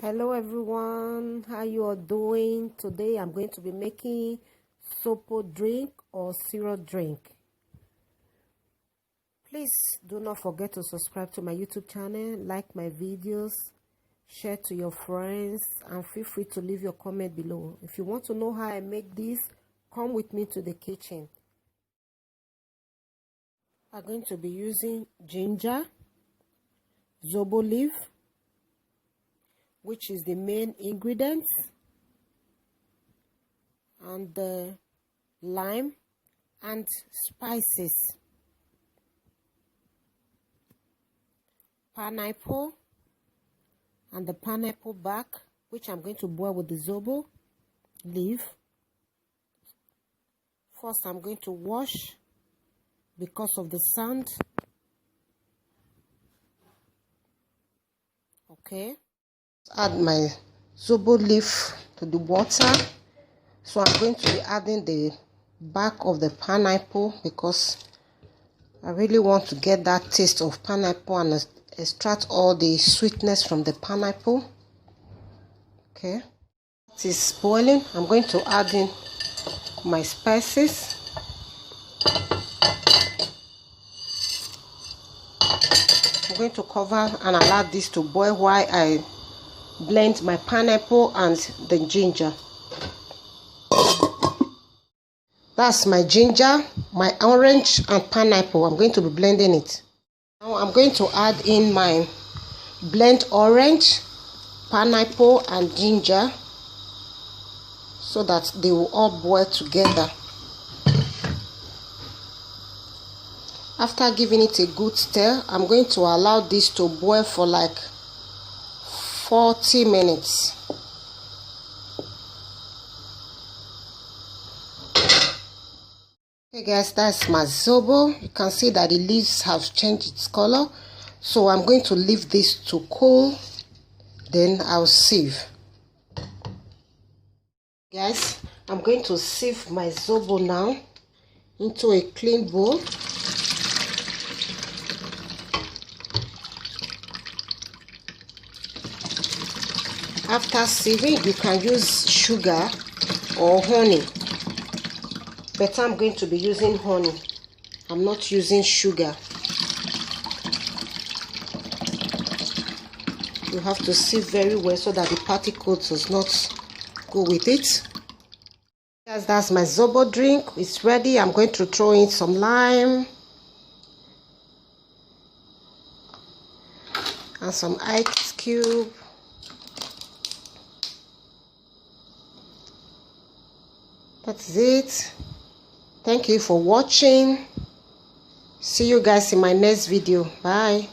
Hello everyone, how you all doing? Today I'm going to be making Zobo drink or cereal drink. Please do not forget to subscribe to my YouTube channel, like my videos, share to your friends, and feel free to leave your comment below. If you want to know how I make this, come with me to the kitchen. I'm going to be using ginger, Zobo leaf, which is the main ingredients, and the lime and spices, pineapple and the pineapple bark, which I'm going to boil with the Zobo leaf. First, I'm going to wash because of the sand. Okay. Add my Zobo leaf to the water. So I'm going to be adding the bark of the pineapple because I really want to get that taste of pineapple and extract all the sweetness from the pineapple. Okay, it is boiling. I'm going to add in my spices. I'm going to cover and allow this to boil while I blend my pineapple and the ginger. That's my ginger, my orange and pineapple. I'm going to be blending it. Now I'm going to add in my blend orange, pineapple and ginger so that they will all boil together. After giving it a good stir, I'm going to allow this to boil for like 40 minutes. Okay guys, that's my Zobo. You can see that the leaves have changed its color. So I'm going to leave this to cool. Then I'll sieve. Guys, I'm going to sieve my Zobo now into a clean bowl. After sieving, you can use sugar or honey. But I'm going to be using honey. I'm not using sugar. You have to sieve very well so that the particles does not go with it. Guys, that's my Zobo drink. It's ready. I'm going to throw in some lime and some ice cube. That's it. Thank you for watching. See you guys in my next video. Bye.